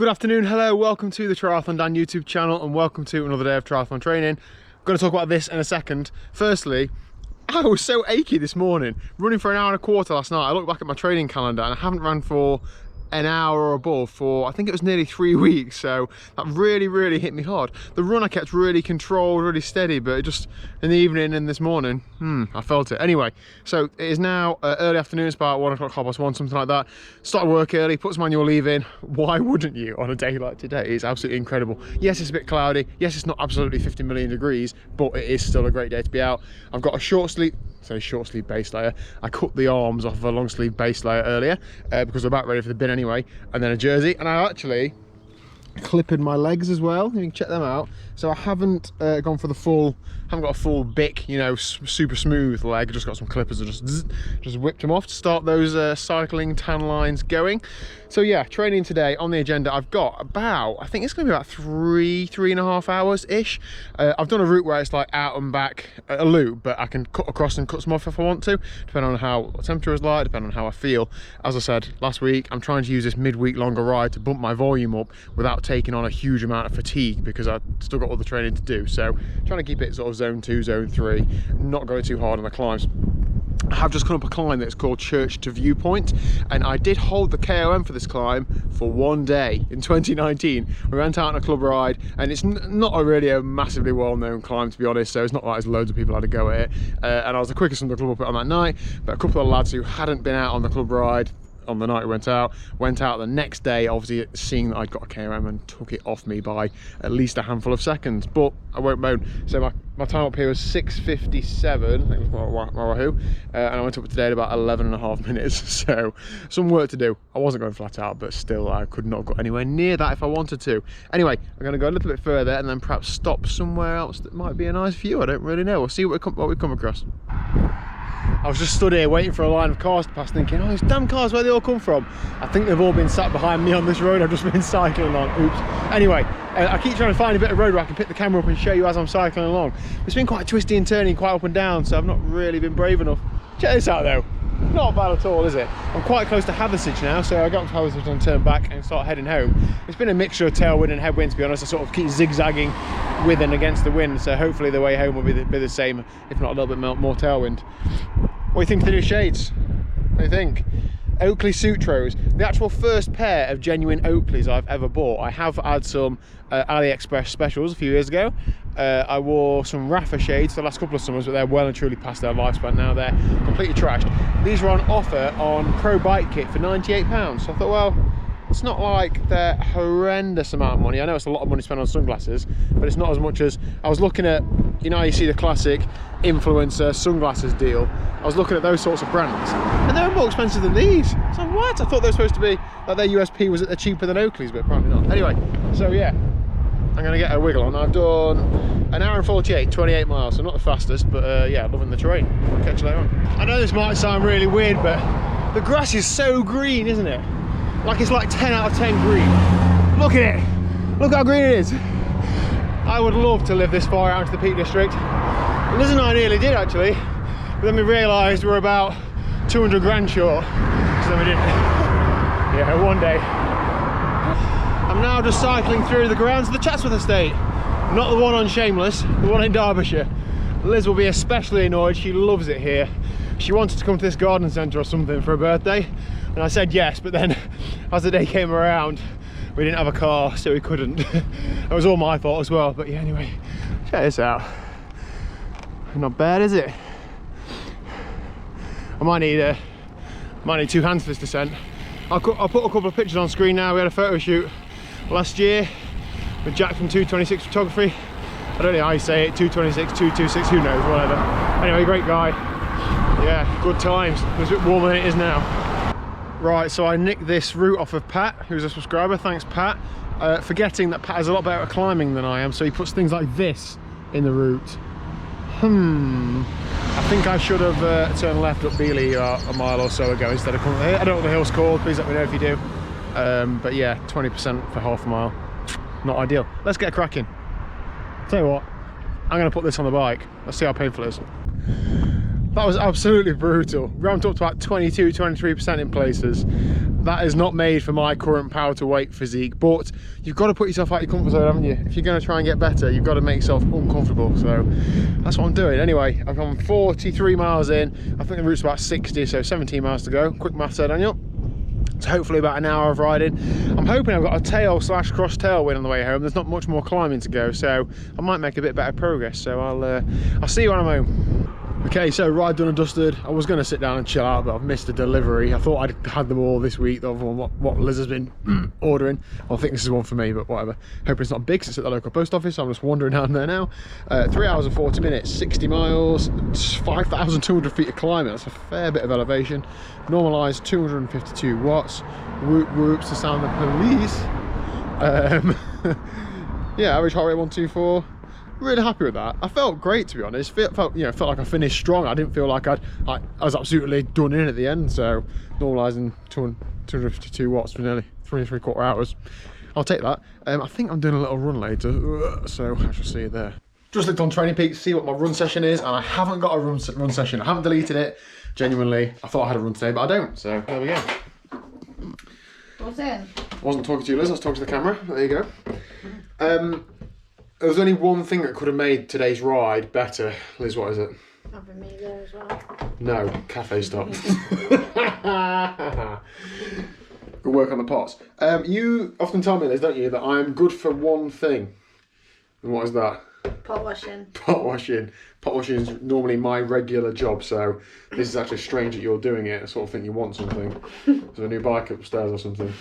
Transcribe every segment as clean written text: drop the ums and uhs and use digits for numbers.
Good afternoon, hello, welcome to the TriathlonDan YouTube channel and welcome to another day of triathlon training. I'm going to talk about this in a second. Firstly, I was so achy this morning, running for an hour and a quarter last night. I looked back at my training calendar and I haven't run for an hour or above for, I think it was nearly 3 weeks, so that really hit me hard. The run I kept really controlled, really steady, but just in the evening and this morning, I felt it. Anyway, so it is now early afternoon, it's about 1 o'clock, 1:30, something like that. Started work early, put some annual leave in. Why wouldn't you on a day like today? It's absolutely incredible. Yes, it's a bit cloudy. Yes, it's not absolutely 50 million degrees, but it is still a great day to be out. I've got a short sleeve base layer. I cut the arms off of a long sleeve base layer earlier because we're about ready for the bin anyway, and then a jersey, and I actually clipped my legs as well. You can check them out. So I haven't gone for the full, haven't got a full bic, you know, super smooth leg. Just got some clippers and just whipped them off to start those cycling tan lines going. So yeah, training today on the agenda. I've got about, I think it's going to be about three and a half hours ish. I've done a route where it's like out and back a loop, but I can cut across and cut some off if I want to, depending on how the temperature is like, depending on how I feel. As I said last week, I'm trying to use this midweek longer ride to bump my volume up without taking on a huge amount of fatigue, because I've still got all the training to do. So trying to keep it sort of zone 2, zone 3, not going too hard on the climbs. I have just come up a climb that's called Church to Viewpoint, and I did hold the KOM for this climb for one day in 2019. We went out on a club ride, and it's not really a massively well-known climb, to be honest, so it's not like there's loads of people had to go at it, and I was the quickest on the club up it on that night, but a couple of lads who hadn't been out on the club ride on the night we went out the next day, obviously seeing that I'd got a KOM, and took it off me by at least a handful of seconds, but I won't moan. So my time up here was 6:57, I think it was Wahoo, and I went up today at about 11.5 minutes, so some work to do. I wasn't going flat out, but still I could not have got anywhere near that if I wanted to. Anyway, I'm going to go a little bit further and then perhaps stop somewhere else that might be a nice view. I don't really know. We'll see what we come across. I was just stood here waiting for a line of cars to pass, thinking, oh, these damn cars, where they all come from? I think they've all been sat behind me on this road I've just been cycling on. Oops. Anyway, I keep trying to find a bit of road where I can pick the camera up and show you as I'm cycling along. It's been quite twisty and turning, quite up and down, so I've not really been brave enough. Check this out though. Not bad at all, is it? I'm quite close to Hathersage now, so I got to Hathersage and turn back and start heading home. It's been a mixture of tailwind and headwind, to be honest. I sort of keep zigzagging with and against the wind, so hopefully the way home will be the same, if not a little bit more tailwind. What do you think of the new shades? What do you think? Oakley Sutros, the actual first pair of genuine Oakleys I've ever bought. I have had some AliExpress specials a few years ago. I wore some Rafa shades for the last couple of summers, but they're well and truly past their lifespan now. They're completely trashed. These were on offer on Pro Bike Kit for £98. So I thought, well, it's not like they're horrendous amount of money. I know it's a lot of money spent on sunglasses, but it's not as much as I was looking at. You know, you see the classic influencer sunglasses deal. I was looking at those sorts of brands, and they were more expensive than these. So what? I thought they were supposed to be like their USP was that they're cheaper than Oakley's, but apparently not. Anyway, so yeah, I'm gonna get a wiggle on. I've done an hour and 48, 28 miles, so not the fastest, but yeah, loving the terrain. I'll catch you later on. I know this might sound really weird, but the grass is so green, isn't it? Like it's like 10 out of 10 green. Look at it. Look how green it is. I would love to live this far out into the Peak District. Liz and I nearly did actually, but then we realised we're about 200 grand short, so then we didn't. Yeah, one day. I'm now just cycling through the grounds of the Chatsworth estate. Not the one on Shameless, the one in Derbyshire. Liz will be especially annoyed, she loves it here. She wanted to come to this garden centre or something for her birthday, and I said yes, but then as the day came around, we didn't have a car, so we couldn't. It was all my fault as well, but yeah, anyway, check this out. Not bad, is it? I might need two hands for this descent. I'll put a couple of pictures on screen now. We had a photo shoot last year with Jack from 226 Photography. I don't know how you say it, 226, 226, who knows, whatever. Anyway, great guy. Yeah, good times. It's a bit warmer than it is now. Right, so I nicked this route off of Pat, who's a subscriber. Thanks, Pat. Forgetting that Pat is a lot better at climbing than I am, so he puts things like this in the route. I think I should have turned left up Beeley a mile or so ago instead of coming here. I don't know what the hill's called, please let me know if you do. But yeah, 20% for half a mile. Not ideal. Let's get cracking. Tell you what, I'm going to put this on the bike. Let's see how painful it is. That was absolutely brutal. Ramped up to about 22, 23% in places. that is not made for my current power to weight physique, but you've got to put yourself out your comfort zone, haven't you? If you're going to try and get better, you've got to make yourself uncomfortable. So that's what I'm doing. Anyway, I'm on 43 miles in. I think the route's about 60, so 17 miles to go. Quick maths there, Daniel. It's hopefully about an hour of riding. I'm hoping I've got a tail / cross tailwind on the way home. There's not much more climbing to go, so I might make a bit better progress. So I'll see you when I'm home. Okay, so ride done and dusted. I was going to sit down and chill out, but I've missed a delivery. I thought I'd had them all this week, of what Liz has been ordering. Well, I think this is one for me, but whatever. Hoping it's not big, 'cause it's at the local post office, so I'm just wandering down there now. 3 hours and 40 minutes, 60 miles, 5,200 feet of climbing. That's a fair bit of elevation. Normalised 252 watts. Whoop whoops to sound the police. Yeah, average heart rate 124. Really happy with that. I felt great, to be honest. Felt like I finished strong. I didn't feel like I was absolutely done in at the end. So normalising 252 watts for nearly 3¾ hours. I'll take that. I think I'm doing a little run later, so I shall see you there. Just looked on Training Peaks to see what my run session is, and I haven't got a run session. I haven't deleted it. Genuinely, I thought I had a run today, but I don't. So there we go. What's in? I wasn't talking to you, Liz. I was talking to the camera. There you go. There was only one thing that could have made today's ride better. Liz, what is it? Having me there as well. No, cafe stop. Good work on the pots. You often tell me, Liz, don't you, that I'm good for one thing. And what is that? Pot washing. Pot washing. Pot washing is normally my regular job, so this is actually strange that you're doing it. I sort of think you want something. There's a new bike upstairs or something.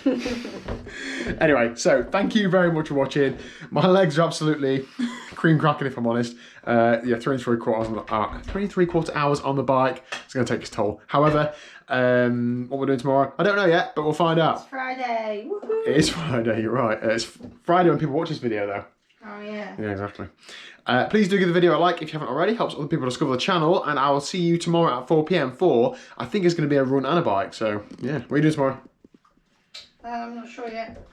Anyway, so thank you very much for watching. My legs are absolutely cream cracking, if I'm honest. Yeah, 3¾ hours on the bike. It's going to take its toll. However, what we're doing tomorrow, I don't know yet, but we'll find out. It's Friday. Woohoo! It is Friday, you're right. It's Friday when people watch this video, though. Oh yeah. Yeah, exactly. Please do give the video a like if you haven't already. Helps other people discover the channel. And I will see you tomorrow at 4 PM for, I think it's going to be a run and a bike. So, yeah. What are you doing tomorrow? I'm not sure yet.